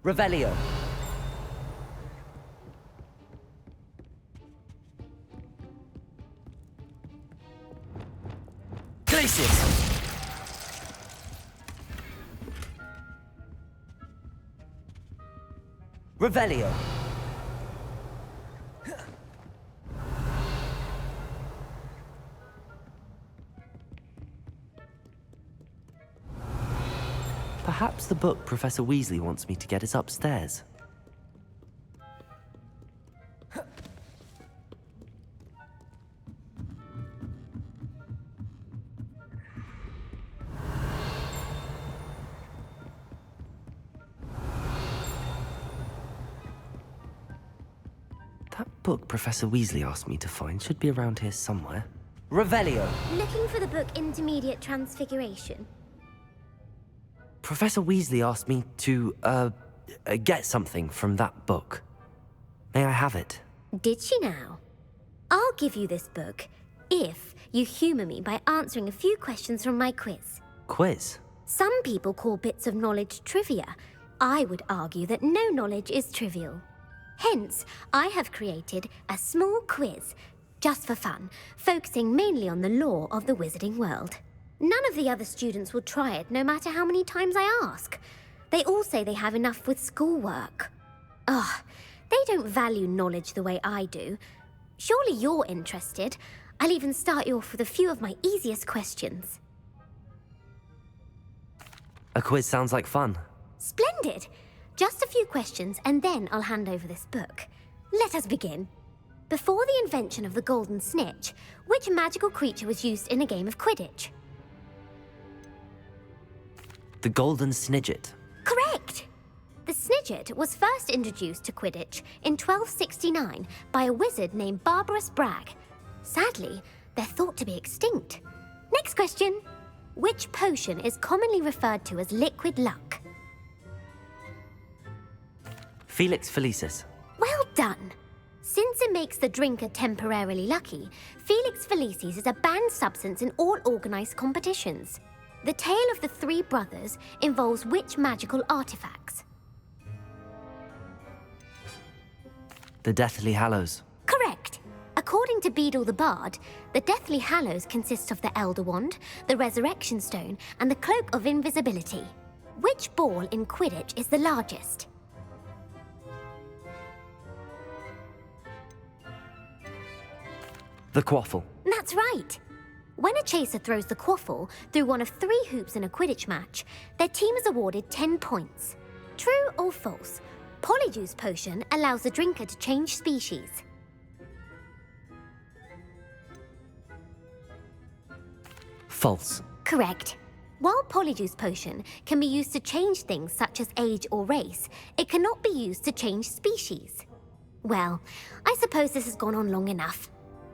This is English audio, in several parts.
Revelio. Glacius. Revelio. Perhaps the book Professor Weasley wants me to get is upstairs. That book Professor Weasley asked me to find should be around here somewhere. Revelio. Looking for the book Intermediate Transfiguration? Professor Weasley asked me to, get something from that book. May I have it? Did she now? I'll give you this book if you humour me by answering a few questions from my quiz. Quiz? Some people call bits of knowledge trivia. I would argue that no knowledge is trivial. Hence, I have created a small quiz, just for fun, focusing mainly on the lore of the wizarding world. None of the other students will try it, no matter how many times I ask. They all say they have enough with schoolwork. Ugh, they don't value knowledge the way I do. Surely you're interested. I'll even start you off with a few of my easiest questions. A quiz sounds like fun. Splendid! Just a few questions, and then I'll hand over this book. Let us begin. Before the invention of the golden snitch, which magical creature was used in a game of Quidditch? The Golden Snidget. Correct! The Snidget was first introduced to Quidditch in 1269 by a wizard named Barbarous Bragg. Sadly, they're thought to be extinct. Next question. Which potion is commonly referred to as liquid luck? Felix Felicis. Well done! Since it makes the drinker temporarily lucky, Felix Felicis is a banned substance in all organised competitions. The tale of the three brothers involves which magical artifacts? The Deathly Hallows. Correct! According to Beedle the Bard, the Deathly Hallows consists of the Elder Wand, the Resurrection Stone, and the Cloak of Invisibility. Which ball in Quidditch is the largest? The Quaffle. That's right! When a chaser throws the quaffle through one of 3 hoops in a Quidditch match, their team is awarded 10 points. True or false? Polyjuice Potion allows the drinker to change species. False. Correct. While Polyjuice Potion can be used to change things such as age or race, it cannot be used to change species. Well, I suppose this has gone on long enough.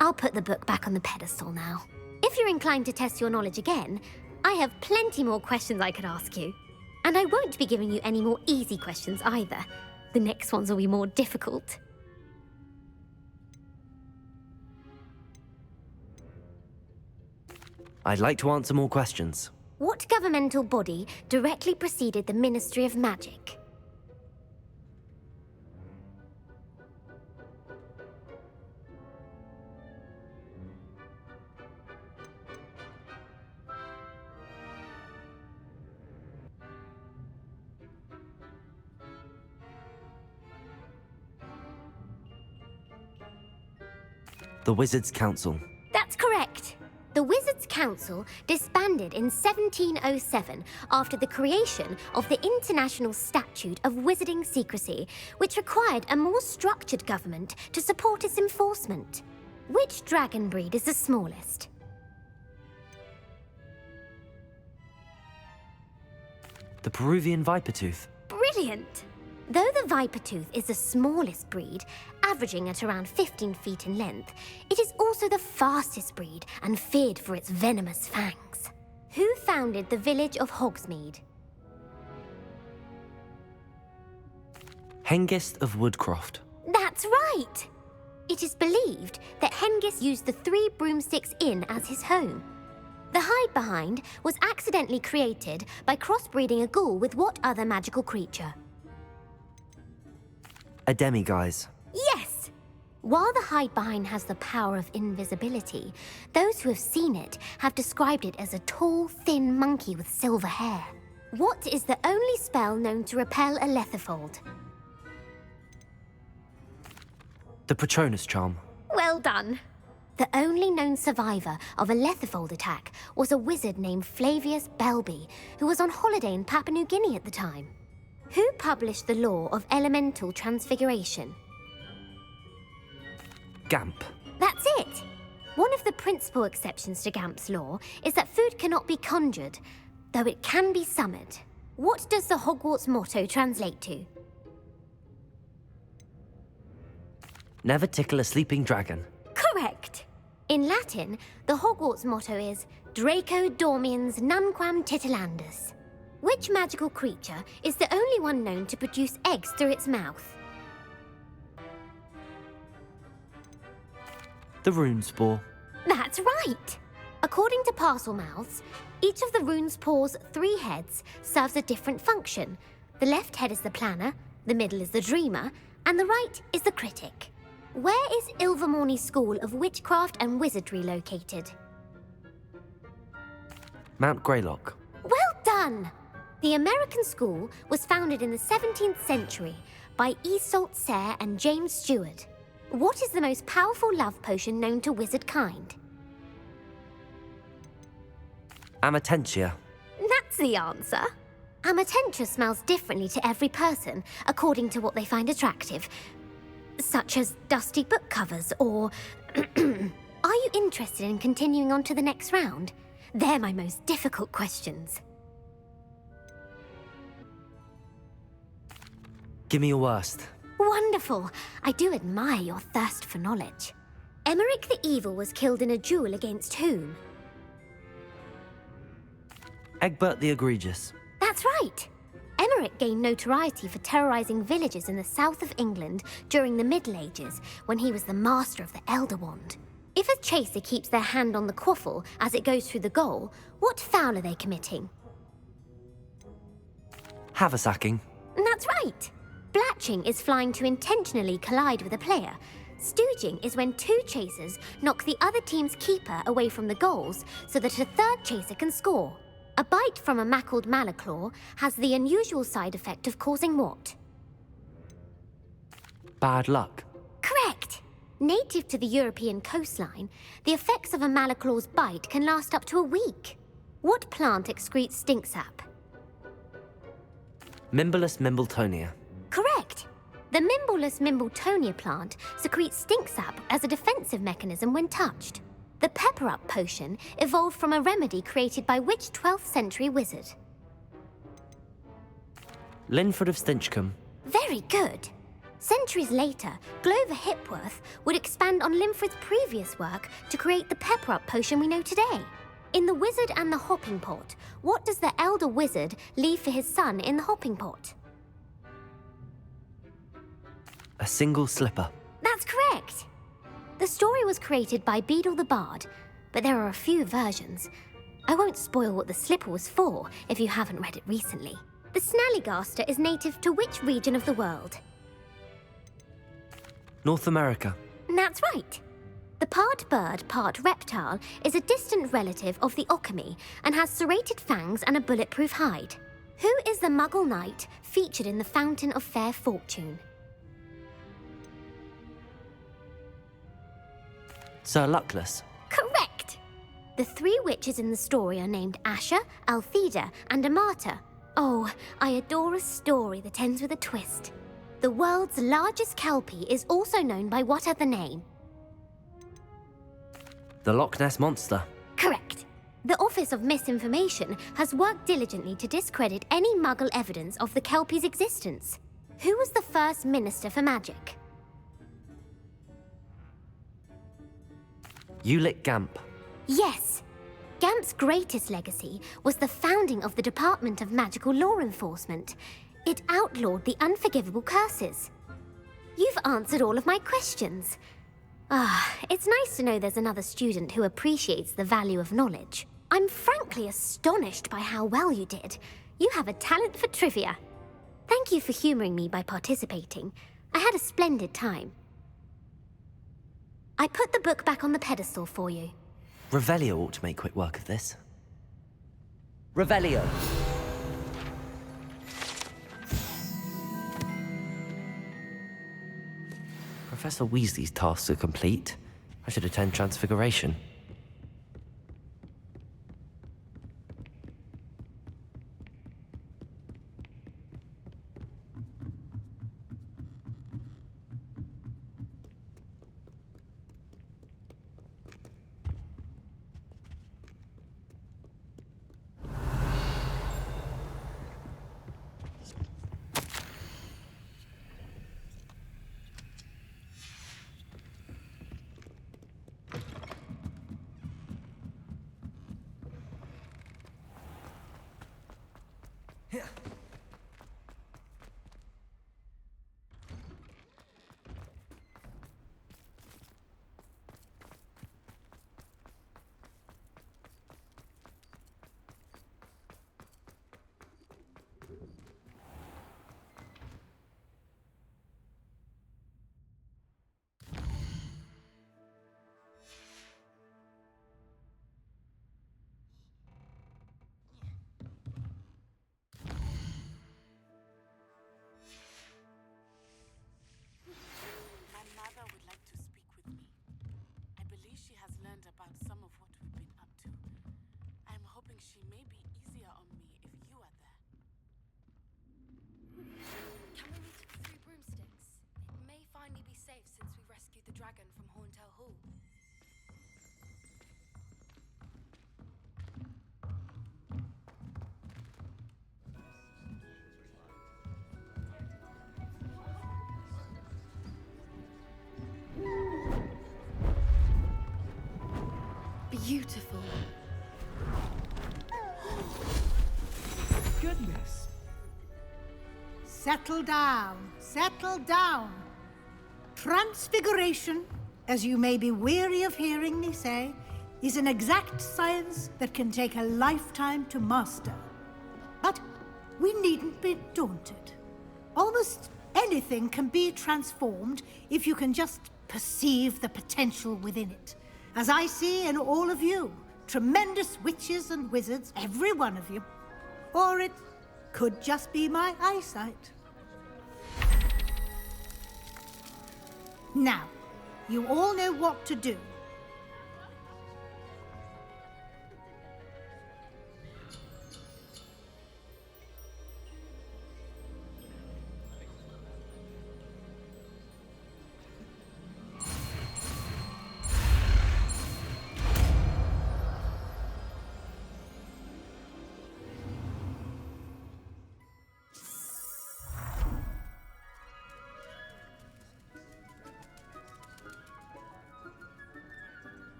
I'll put the book back on the pedestal now. If you're inclined to test your knowledge again, I have plenty more questions I could ask you. And I won't be giving you any more easy questions either. The next ones will be more difficult. I'd like to answer more questions. What governmental body directly preceded the Ministry of Magic? The Wizards' Council. That's correct. The Wizards' Council disbanded in 1707 after the creation of the International Statute of Wizarding Secrecy, which required a more structured government to support its enforcement. Which dragon breed is the smallest? The Peruvian Vipertooth. Brilliant! Though the Vipertooth is the smallest breed, averaging at around 15 feet in length, it is also the fastest breed and feared for its venomous fangs. Who founded the village of Hogsmeade? Hengist of Woodcroft. That's right! It is believed that Hengist used the 3 Broomsticks Inn as his home. The hide behind was accidentally created by crossbreeding a ghoul with what other magical creature? A demiguise. Yes! While the hide-behind has the power of invisibility, those who have seen it have described it as a tall, thin monkey with silver hair. What is the only spell known to repel a lethifold? The Patronus charm. Well done. The only known survivor of a lethifold attack was a wizard named Flavius Belby, who was on holiday in Papua New Guinea at the time. Who published the law of elemental transfiguration? Gamp. That's it! One of the principal exceptions to Gamp's law is that food cannot be conjured, though it can be summoned. What does the Hogwarts motto translate to? Never tickle a sleeping dragon. Correct! In Latin, the Hogwarts motto is Draco dormiens nunquam titilandus. Which magical creature is the only one known to produce eggs through its mouth? The Runespore. That's right! According to Parselmouths, each of the Runespore's 3 heads serves a different function. The left head is the planner, the middle is the dreamer, and the right is the critic. Where is Ilvermorny School of Witchcraft and Wizardry located? Mount Greylock. Well done! The American school was founded in the 17th century by Iseult Sayre and James Stewart. What is the most powerful love potion known to wizard kind? Amatentia. That's the answer. Amatentia smells differently to every person according to what they find attractive, such as dusty book covers or... Are you interested in continuing on to the next round? They're my most difficult questions. Give me your worst. Wonderful! I do admire your thirst for knowledge. Emmerich the Evil was killed in a duel against whom? Egbert the Egregious. That's right! Emmerich gained notoriety for terrorizing villages in the south of England during the Middle Ages, when he was the master of the Elder Wand. If a chaser keeps their hand on the quaffle as it goes through the goal, what foul are they committing? Haversacking. That's right! Blatching is flying to intentionally collide with a player. Stooging is when 2 chasers knock the other team's keeper away from the goals so that a 3rd chaser can score. A bite from a mackled malaclaw has the unusual side effect of causing what? Bad luck. Correct! Native to the European coastline, the effects of a malaclaw's bite can last up to a week. What plant excretes stink sap? Mimblus Mimbletonia. Correct! The Mimblus Mimbletonia plant secretes stink sap as a defensive mechanism when touched. The pepper-up potion evolved from a remedy created by which 12th century wizard? Linford of Stinchcombe. Very good! Centuries later, Glover Hipworth would expand on Linford's previous work to create the pepper-up potion we know today. In The Wizard and the Hopping Pot, what does the elder wizard leave for his son in the hopping pot? A single slipper. That's correct! The story was created by Beadle the Bard, but there are a few versions. I won't spoil what the slipper was for if you haven't read it recently. The Snallygaster is native to which region of the world? North America. That's right. The part bird, part reptile is a distant relative of the Occamy and has serrated fangs and a bulletproof hide. Who is the Muggle knight featured in the Fountain of Fair Fortune? Sir Luckless. Correct! The 3 witches in the story are named Asha, Altheda, and Amata. Oh, I adore a story that ends with a twist. The world's largest kelpie is also known by what other name? The Loch Ness Monster. Correct. The Office of Misinformation has worked diligently to discredit any Muggle evidence of the kelpie's existence. Who was the first Minister for Magic? Ulick Gamp. Yes! Gamp's greatest legacy was the founding of the Department of Magical Law Enforcement. It outlawed the unforgivable curses. You've answered all of my questions. It's nice to know there's another student who appreciates the value of knowledge. I'm frankly astonished by how well you did. You have a talent for trivia. Thank you for humoring me by participating. I had a splendid time. I put the book back on the pedestal for you. Revelio ought to make quick work of this. Revelio. Professor Weasley's tasks are complete. I should attend Transfiguration. About some of what we've been up to. I'm hoping she may be easier on me if you are there. Can we meet at the Three Broomsticks? It may finally be safe since we rescued the dragon from Horntail Hall. Beautiful. Goodness. Settle down. Settle down. Transfiguration, as you may be weary of hearing me say, is an exact science that can take a lifetime to master. But we needn't be daunted. Almost anything can be transformed if you can just perceive the potential within it. As I see in all of you, tremendous witches and wizards, every one of you. Or it could just be my eyesight. Now, you all know what to do.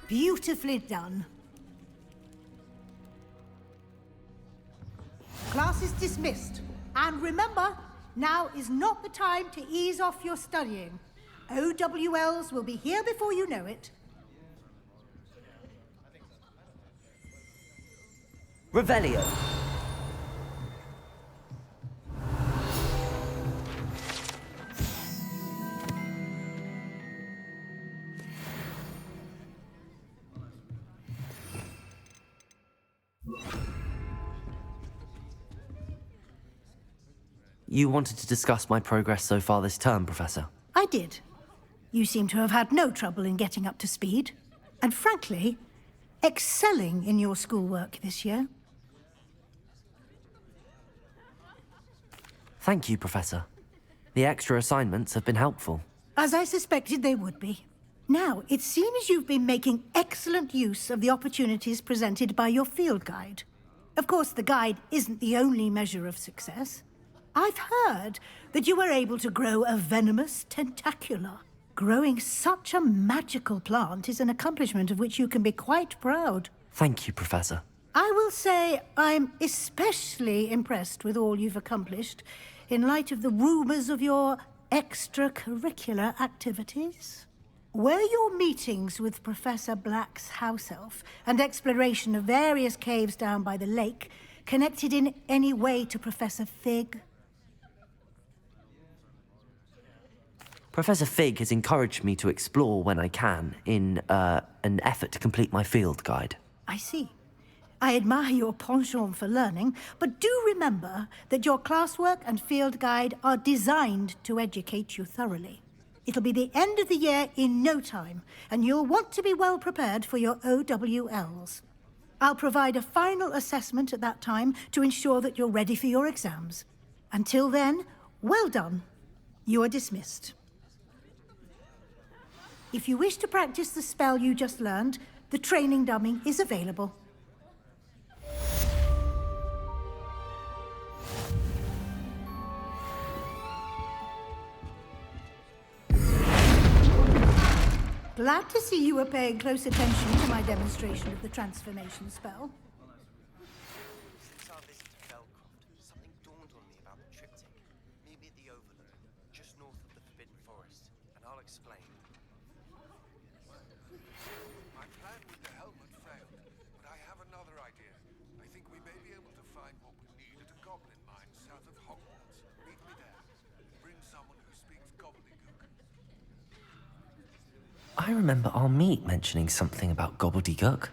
Beautifully done. Class is dismissed. And remember, now is not the time to ease off your studying. OWLs will be here before you know it. Revelio. You wanted to discuss my progress so far this term, Professor. I did. You seem to have had no trouble in getting up to speed. And frankly, excelling in your schoolwork this year. Thank you, Professor. The extra assignments have been helpful. As I suspected they would be. Now, it seems you've been making excellent use of the opportunities presented by your field guide. Of course, the guide isn't the only measure of success. I've heard that you were able to grow a venomous tentacula. Growing such a magical plant is an accomplishment of which you can be quite proud. Thank you, Professor. I will say I'm especially impressed with all you've accomplished in light of the rumors of your extracurricular activities. Were your meetings with Professor Black's house elf and exploration of various caves down by the lake connected in any way to Professor Fig? Professor Fig has encouraged me to explore when I can in an effort to complete my field guide. I see. I admire your penchant for learning, but do remember that your classwork and field guide are designed to educate you thoroughly. It'll be the end of the year in no time, and you'll want to be well prepared for your OWLs. I'll provide a final assessment at that time to ensure that you're ready for your exams. Until then, well done. You are dismissed. If you wish to practice the spell you just learned, the training dummy is available. Glad to see you were paying close attention to my demonstration of the transformation spell. Since our visit to Belcroft, something dawned on me about the triptych. Maybe at the Overlook, just north of the Forbidden Forest, and I'll explain. My plan with the helmet failed, but I have another idea. I think we may be able to find what we need at a goblin mine south of Hogwarts. Meet me there. Bring someone who speaks gobbledygook. I remember our meet mentioning something about gobbledygook.